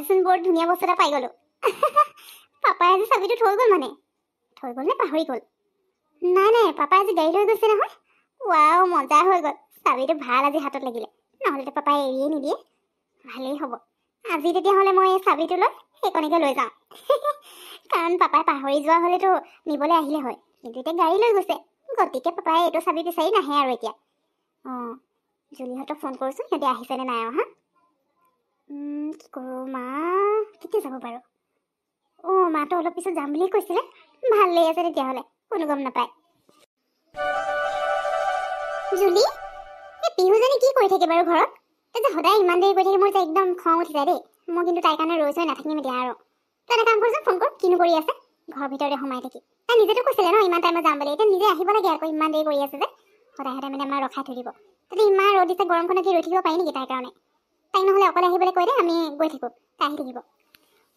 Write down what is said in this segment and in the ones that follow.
আজিচোন বৰ ধুনীয়া বস্তু এটা পাই গলো পাপাই আজি চাবিটো থৈ গ'ল মানে থৈ গ'ল নে পাহৰি গ'ল নাই পাপাই আজি গাড়ী লৈ গৈছে নহয় ৱাও মজা হৈ গ'ল চাবিটো ভাল আজি হাতত লাগিলে নহ'লে পাপাই এৰিয়ে নিদিয়ে ভালেই হ'ব আজি তেতিয়াহ'লে মই এই চাবিটো লৈ সেইকণকে লৈ যাওঁ কাৰণ পাপাই পাহৰি যোৱা হ'লেতো নিবলৈ আহিলে হয় কিন্তু এতিয়া গাড়ী লৈ গৈছে গতিকে পাপাই এইটো চাবি বিচাৰি নাহে আৰু এতিয়া অঁ জুলিহঁতক ফোন কৰোঁচোন সিহঁতে আহিছেনে নাই অহা কি কৰোঁ মা কেতিয়া যাব বাৰু অঁ মাতো অলপ পিছত যাম বুলি কৈছিলে ভালেই আছে তেতিয়াহ'লে কোনো গম নাপায় জুলি এই পিহুজনী কি কৰি থাকে বাৰু ঘৰত তাই যে সদায় ইমান দেৰি কৰি থাকে মোৰ যে একদম খং উঠি যায় দেই মই কিন্তু তাইৰ কাৰণে ৰৈ নাথাকিম এতিয়া আৰু তই এটা কাম কৰচোন ফোন কৰ কিনো কৰি আছে ঘৰৰ ভিতৰতে সোমাই থাকি তাই নিজেতো কৈছিলে ন ইমান টাইমত যাম বুলি এতিয়া নিজে আহিব লাগে আকৌ ইমান দেৰি কৰি আছে যে সদায় মানে আমাৰ ৰখাই থৈ দিব তাতে ইমান ৰ'দ দিছে গৰমখনত কি ৰৈ থাকিব পাৰি নেকি তাইৰ কাৰণে তাইক নহ'লে অকলে আহিবলৈ কৈ দে আমি গৈ থাকোঁ তাই আহি থাকিব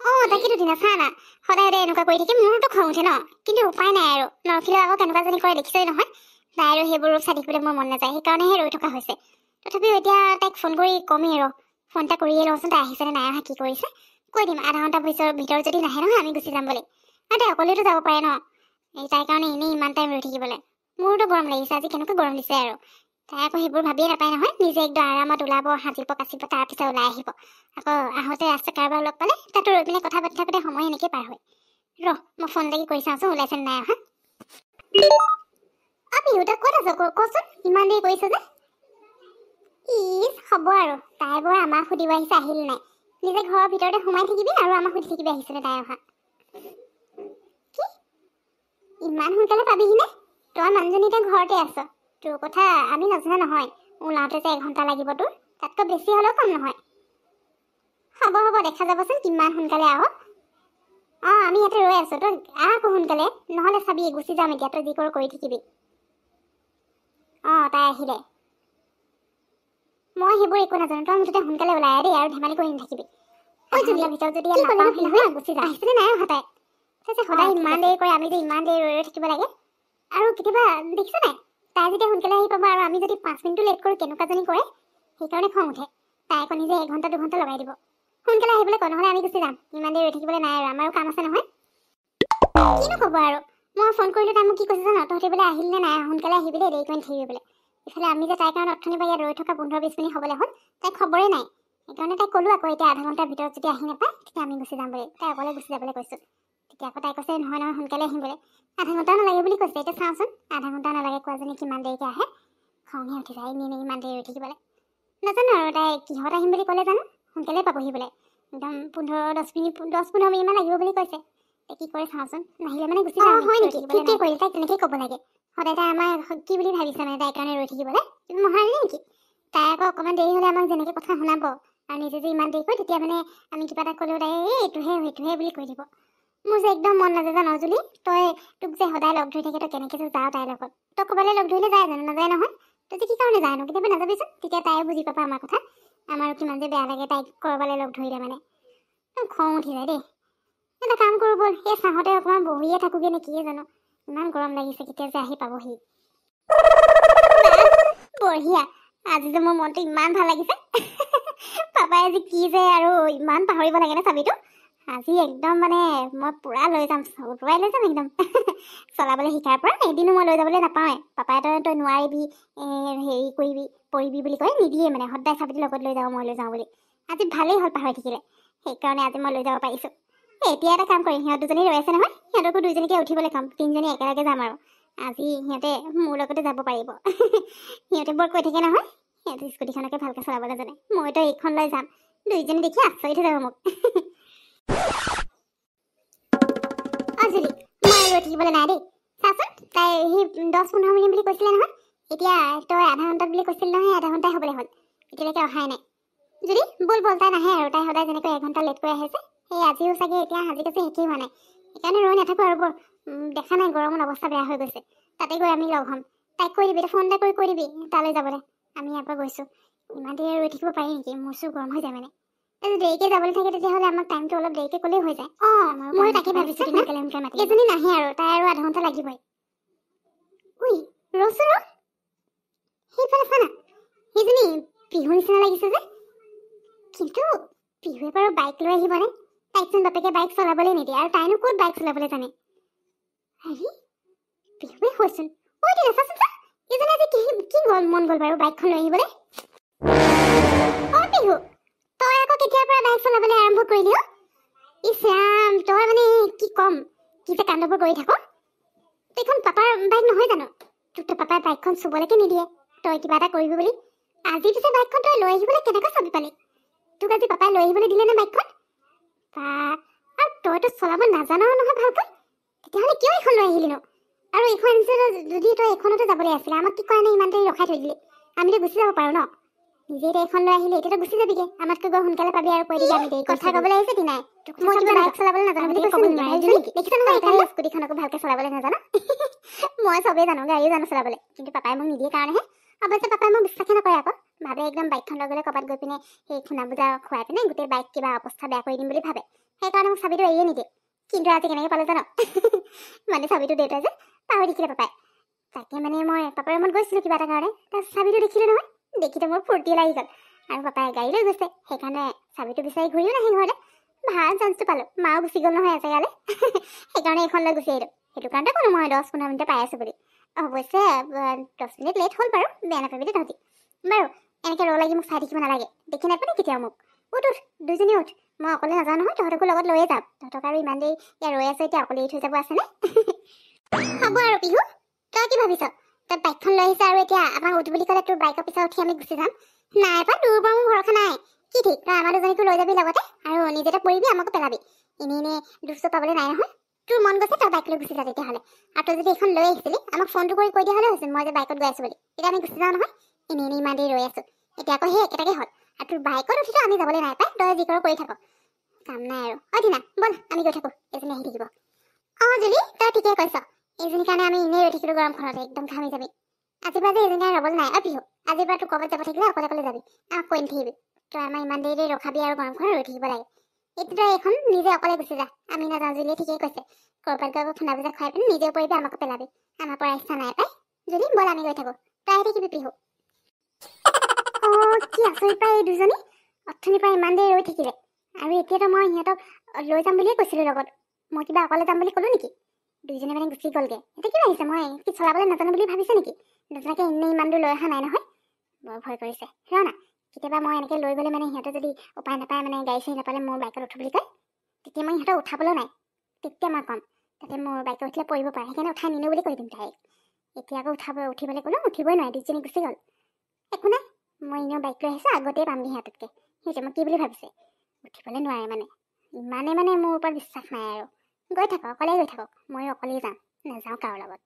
অঁ তাকেতো দিনা চা না সদায় এনেকুৱা কৰি থাকি মোৰতো খং উঠে ন কিন্তু উপায় নাই আৰু নৰখিলেও আকৌ কেনেকুৱাজনী কৰে দেখিছই নহয় তাই আৰু সেইবোৰ চাই থাকিবলৈ মোৰ মন নাযায় সেইকাৰণেহে ৰৈ থকা হৈছে তথাপিও এতিয়া তাইক ফোন কৰি কমেই আৰু ফোন এটা কৰিয়ে লওঁচোন তাই আহিছেনে নাই অহা কি কৰিছে কৈ দিম আধা ঘণ্টা ভিতৰত যদি নাহে নহয় আমি গুচি যাম বুলি আৰু তাই অকলেতো যাব পাৰে ন এই তাইৰ কাৰণে এনেই ইমান টাইম ৰৈ থাকিবলৈ মোৰতো গৰম লাগিছে আজি কেনেকৈ গৰম দিছে আৰু তাই আকৌ সেইবোৰ ভাবিয়ে নাপায় নহয় নিজে একদম আৰামত ওলাব সাজিব কাচিব তাৰপিছত ওলাই আহিব আকৌ আহোঁতে ৰাস্তা কাৰোবাৰ লগ পালে তাতো ৰৈ পিনে কথা পাতি থাকোঁতে সময় এনেকৈ পাৰ হয় মই ফোন লাগি কৰি চাওঁচোন ওলাইছেনে নাই অহা বিহুতক ক'ত আছ কচোন ইমান দেৰি কৰিছে যে ইছ হ'ব আৰু তাই বৰ আমাক সুধিব আহিছে আহিল নাই নিজে ঘৰৰ ভিতৰতে সোমাই থাকিবি আৰু আমাক সুধি থাকিবি আহিছেনে তাই অহা কি ইমান সোনকালে পাবিহিনে তই মানুহজনী এতিয়া ঘৰতে আছ তোৰ কথা আমি নজনা নহয় ওলাওঁতে যে এঘণ্টা লাগিব তোৰ তাতকৈ বেছি হ'লেও কম নহয় হ'ব দেখা যাবচোন কিমান সোনকালে আহ অঁ আমি ইয়াতে ৰৈ আছোঁ তই আহ আকৌ সোনকালে নহ'লে চাবি গুচি যাম এতিয়া তই যি কৰ কৰি থাকিবি অঁ তাই আহিলে মই সেইবোৰ একো নাজানো তই মুঠতে সোনকালে ওলাই দেই আৰু ধেমালি কৰি নাথাকিবি ভিতৰত যদি গুচি যা আহিছেনে নাই অহা তাই যে সদায় ইমান দেৰি কৰে আমি যে ইমান দেৰি ৰৈ থাকিব লাগে আৰু কেতিয়াবা দেখিছ নাই তাই যেতিয়া সোনকালে আহি পাব আৰু আমি যদি 5 মিনিটো লেট কৰোঁ কেনেকুৱাজনী কৰে সেইকাৰণে খং উঠে তাই আকৌ নিজে 1 ঘণ্টা 2 ঘণ্টা লগাই দিব সোনকালে আহিবলৈ কয় নহ'লে আমি গুচি যাম ইমান দেৰি ৰৈ থাকিবলৈ নাই আৰু আমাৰো কাম আছে নহয় কিনো ক'ব আৰু মই ফোন কৰিলোঁ তাই মোক কি কৈছে জানো তহঁতি বোলে আহিল নে নাই সোনকালে আহিবি দেই দেৰি কৰি নাথাকিবি বোলে ইফালে আমি যে তাইৰ কাৰণে অথনি পৰা ইয়াত ৰৈ থকা 15-20 মিনিট হ'বলৈ হ'ল তাই খবৰেই নাই সেইকাৰণে তাইক ক'লোঁ আকৌ এতিয়া আধা ঘণ্টাৰ ভিতৰত যদি আহি নাপায় তেতিয়া আমি গুচি যাম বুলি তাই অকলে গুচি যাবলৈ কৈছোঁ তেতিয়া আকৌ তাই কৈছে নহয় সোনকালে আহিম বোলে আধা ঘণ্টাও নালাগে বুলি কৈছে এতিয়া চাওঁচোন আধা ঘণ্টা নালাগে কোৱাজনী কিমান দেৰিকৈ আহে খংহে উঠি যায় এনেই ইমান দেৰি ৰৈ থাকিবলৈ নাজানো আৰু তাই কিহত আহিম বুলি ক'লে জানো সোনকালে পাবহি বোলে একদম 10-15 মিনিটমান লাগিব বুলি কৈছে কি কৰে চাওঁচোন নাহিলে মানে গুচি যাম হয় নেকি ঠিকেই কৰিলে তাই তেনেকেই ক'ব লাগে সদায় তাই আমাৰ কি বুলি ভাবিছে মানে তাইৰ কাৰণে ৰৈ থাকিবলৈ তুমি মহাৰাণী নেকি তাই আকৌ অকণমান দেৰি হ'লে আমাক যেনেকৈ কথা শুনাব আৰু নিজে যে ইমান দেৰি কৰে তেতিয়া মানে আমি কিবা এটা ক'লেও তাই এইটোহে বুলি কৈ দিব মোৰ যে একদম মন নাযায় জানো জুলি তই তোক যে সদায় লগ ধৰি থাকে তই কেনেকৈ যে যাৱ তাইৰ লগত তই ক'ৰবালৈ লগ ধৰিলে যায় জানো নাযায় নহয় তই যে কি কাৰণে যায় নো কেতিয়াবা নাযাবিচোন তেতিয়া তাইও বুজি পাবা আমাৰ কথা আমাৰো কিমান যে বেয়া লাগে তাইক ক'ৰবালৈ লগ ধৰিলে মানে খং উঠি যায় দেই এটা কাম কৰোঁ ব'ল এই চাহতে অকণমান বহিয়ে থাকোঁগৈ নে কিয়ে জানো ইমান গৰম লাগিছে কেতিয়া যে আহি পাবহি বঢ়িয়া আজি যে মোৰ মনটো ইমান ভাল লাগিছে পাপাই আজি কি যে আৰু ইমান পাহৰিব লাগে নে চাবিটো আজি একদম মানে মই পূৰা লৈ যাম উতৰাই লৈ যাম একদম চলাবলৈ শিকাৰ পৰা এদিনো মই লৈ যাবলৈ নাপাওঁৱে পাপাই তই নোৱাৰিবি হেৰি কৰিবি পৰিবি বুলি কয় নিদিয়ে মানে সদায় চাবিটো লগত লৈ যাওঁ মই লৈ যাওঁ বুলি আজি ভালেই হ'ল পাহৰি থাকিলে সেইকাৰণে আজি মই লৈ যাব পাৰিছোঁ এতিয়া এটা কাম কৰিম সিহঁত দুজনী ৰৈ আছে নহয় সিহঁতকো দুইজনীকে উঠিবলৈ ক'ম 3জনী একেলগে যাম আৰু আজি সিহঁতে মোৰ লগতে যাব পাৰিব সিহঁতে বৰ কৈ থাকে নহয় সিহঁতে স্কুটিখনকে ভালকৈ চলাব নাজানে মইতো এইখন লৈ যাম দুইজনী দেখি আচৰিত হৈ যাব মোক জুলি মই ৰৈ থাকিবলৈ নাই দেই চাচোন তাই সেই 10-15 মিনিট বুলি কৈছিলে নহয় এতিয়া তই আধা ঘণ্টাত বুলি কৈছিল নহয় আধা ঘণ্টাই হ'বলৈ হ'ল এতিয়ালৈকে অহাই নাই জুলি ব'ল তাই নাহে আৰু তাই সদায় যেনেকৈ 1 ঘণ্টা লেট কৰি আহিছে সেই আজিও চাগে এতিয়া সাজি কাচি শেষেই হোৱা নাই সেইকাৰণে ৰৈ নাথাকোঁ আৰু বৰ দেখা নাই গৰমত অৱস্থা বেয়া হৈ গৈছে তাতে গৈ আমি লগ হ'ম তাইক কৈ দিবি ফোন এটা কৰি দিবি তালৈ যাবলৈ আমি ইয়াৰ পৰা গৈছোঁ ইমান দেৰি ৰৈ থাকিব পাৰি নেকি মোৰ চোৰ গৰম হৈ যায় মানে দেৰিকৈ যাবলৈ থাকে তেতিয়াহ'লে আমাক টাইমটো অলপ দেৰিকৈ ক'লেই হৈ যায় মই তাকে ভাবিছোঁ সোনকালে মাতি এজনী নাহে আৰু তাই আৰু আধা ঘণ্টা লাগিবই ৰচোন সেইফালে চা না সেইজনী বিহু নিচিনা লাগিছে যে কিন্তু পিহুৱে বাৰু বাইক লৈ আহিবনে? তাইকচোন বাপেকে বাইক চলাবলৈ নিদিয়ে আৰু তাইনো ক'ত বাইক চলাবলৈ জানে? হেৰি পিহুৱে হৈচোন ঐ দিনা চাচোন চা ইজনে আজি কি গ'ল মন গ'ল বাৰু বাইকখন লৈ আহিবলৈ। পিহু তই আকৌ কেতিয়াৰ পৰা বাইক চলাবলৈ আৰম্ভ কৰিলি? ইছ ৰাম তই মানে কি ক'ম কি যে কাণ্ডবোৰ কৰি থাক। তইখন পাপাৰ বাইক নহয় জানো? তোক তো পাপাই বাইকখন চুবলৈকে নিদিয়ে তই কিবা এটা কৰিবি বুলি। আজি পিছে বাইকখন তই লৈ আহিবলৈ কেনেকৈ চাবি পালি? তোক আজি পাপাই লৈ আহিবলৈ দিলে নে বাইকখন? আৰু তইতো চলাব নাজানো নহয় ভালকৈ, তেতিয়াহ'লে কিয় এইখন লৈ আহিলি ন? আৰু এইখন যদি তই এইখনতে যাবলৈ আছিলে আমাক কি কাৰণে ইমান দেৰি ৰখাই থৈ দিলি? আমিতো গুচি যাব পাৰোঁ ন? নিজে এতিয়া এইখন লৈ আহিলে এতিয়াতো গুচি যাবিগে, আমাতকৈ গৈ সোনকালে পাবি আৰু কৈ দিবি আমি দেৰি কথা ক'বলৈ আহিছে কি নাই? মই কিবা বাইক চলাবলৈ নাজানো বুলি কৈছোঁ নেকি? দেখিছা নহয় এইখন স্কুটিখন আকৌ ভালকৈ চলাবলৈ নাজানো। মই চবেই জানো গাড়ীও জানো চলাবলৈ, কিন্তু পাপাই মোক নিদিয়ে কাৰণেহে। অৱশ্যে পাপাই মোক বিশ্বাসে নকৰে আকৌ, ভাবে একদম বাইকখন লৈ গ'লে ক'ৰবাত গৈ পিনে সেই খুনা বুজা খুৱাই পিনে গোটেই বাইক কিবা অৱস্থা বেয়া কৰি দিম বুলি ভাবে, সেইকাৰণে মোক চাবিটো এৰিয়ে নিদিয়ে। কিন্তু আজি কেনেকৈ পালে জানো? মানে চাবিটো দেউতাই যে পাহৰি দেখিলে পাপাই, তাকে মানে মই পাপাৰ ৰুমত গৈছিলোঁ কিবা এটা কাৰণে, তাৰপিছত চাবিটো দেখিলোঁ নহয়, দেখিতে মোৰ ফূৰ্তি লাগি গ'ল আৰু পাপাই গাড়ী লৈ গৈছে, সেইকাৰণে চাবিটো বিচাৰি ঘূৰিও নাহি ঘৰলৈ। ভাল চান্সটো পালোঁ, মাও গুচি গ'ল নহয় এজেগালৈ, সেইকাৰণে এইখন লৈ গুচি আহিলোঁ। সেইটো কাৰণতে ক'লোঁ মই 10-15 মিনিটে পাই আছোঁ বুলি। অৱশ্যে 10 মিনিট লেট হ'ল বাৰু, বেয়া নাপাবি দেই তহঁতি। বাৰু এনেকৈ ৰ লাগি মোক চাই থাকিব নালাগে, দেখি নাপাবি কেতিয়াও মোক। উঠ দুইজনী উঠ, মই অকলে নাযাওঁ নহয়, তহঁতকো লগত লৈয়ে যাম। তহঁতক আৰু ইমান দেৰি ইয়াত ৰৈ আছোঁ, এতিয়া অকলে এৰি থৈ যাব আছেনে? হ'ব আৰু পিহু তই কি ভাবিছ? তই বাইকখন লৈ আহিছ আৰু এতিয়া আমাক উঠ বুলি ক'লে তোৰ বাইকৰ পিছত উঠি আমি গুচি যাম? নাই পাই, তোৰ পৰা মোৰ ভৰসা নাই। কি ঠিক তই আমাৰ দুজনীকো লৈ যাবি লগতে আৰু নিজেতো পৰিবি আমাকো পেলাবি। এনেই দুখ চোখ পাবলৈ নাই নহয়। তোৰ মন গৈছে তই বাইক লৈ গুচি যা তেতিয়াহ'লে। আৰু তই যদি এইখন লৈ আহিছিলি আমাক ফোনটো কৰি কৈ দিয়া হ'লে হৈছিল মই যে বাইকত গৈ আছোঁ বুলি, এতিয়া আমি গুচি যাওঁ নহয়। এনেই ইমান দেৰি ৰৈ আছোঁ, এতিয়া আকৌ সেই একেটাকে হ'ল। আৰু তোৰ বাইকত উঠিতো আমি যাবলৈ নাই পাই, তই যি কৰ কৰি থাক, কাম নাই আৰু। দিনা ব'ল আমি গৈ থাকোঁ, এজনী আহি থাকিব। জুলি তই ঠিকেই কৈছ, এইজনীৰ কাৰণে আমি এনেই ৰৈ থাকিলোঁ গৰমখনতে, একদম ঘামি যাবি। আজিৰ পৰা যে এইজনী আৰু ৰ'বলৈ নাই। পিহু আজিৰ পৰা তোৰ ক'ৰবাত যাব থাকিলে অকলে যাবি, আমাক কৈ নাথাকিবি। তই আমাৰ ইমান দেৰি ৰখাবি আৰু গৰমখনত ৰৈ থাকিব লাগে। এতিয়া তই এইখন নিজে অকলে গুচি যা, আমি নাযাওঁ। জুলিয়ে ঠিকেই কৈছে, ক'ৰবাত গৈ আকৌ খুন্দা বুজা খুৱাই পিনে নিজেও পৰিবি আমাকো পেলাবি, আমাৰ পৰা ইচ্ছা নাই পাই। জুলি ব'ল আমি গৈ থাকোঁ, তই আহি থাকিবি পিহু। কি আচৰিত পাই এই দুজনী, অথনিৰ পৰা ইমান দেৰি ৰৈ থাকিলে আৰু এতিয়াতো মই সিহঁতক লৈ যাম বুলিয়ে কৈছিলোঁ লগত। মই কিবা অকলে যাম বুলি ক'লোঁ নেকি? দুইজনী মানে গুচি গ'লগে। এতিয়া কি ভাবিছে মই কি চলাবলৈ নাজানো বুলি ভাবিছে নেকি? দুজনাকে এনেই ইমান দূৰ লৈ অহা নাই নহয়, বৰ ভয় কৰিছে। ৰ না কেতিয়াবা মই এনেকৈ লৈ গ'লে মানে সিহঁতে যদি উপায় নাপায়, মানে গাড়ী চাড়ী নাপালে মোৰ বাইকত উঠো বুলি কয়, তেতিয়া মই সিহঁতক উঠাবলৈ নাই। তেতিয়া মই ক'ম তাতে মোৰ বাইকত উঠিলে পৰিব পাৰে, সেইকাৰণে উঠাই নিনো বুলি কৈ দিম তাইক। এতিয়া আকৌ উঠিবলৈ ক'লোঁ, উঠিবই নোৱাৰে, দুইজনী গুচি গ'ল। একো নাই, মই এনেও বাইক লৈ আহিছোঁ, আগতেই পামগৈ সিহঁততকৈ। সেইটো মই কি বুলি ভাবিছে, উঠিবলৈ নোৱাৰে মানে, ইমানে মানে মোৰ ওপৰত বিশ্বাস নাই আৰু। গৈ থাকক, অকলেই গৈ থাকক, ময়ো অকলেই যাম, নাযাওঁ কাৰো লগত।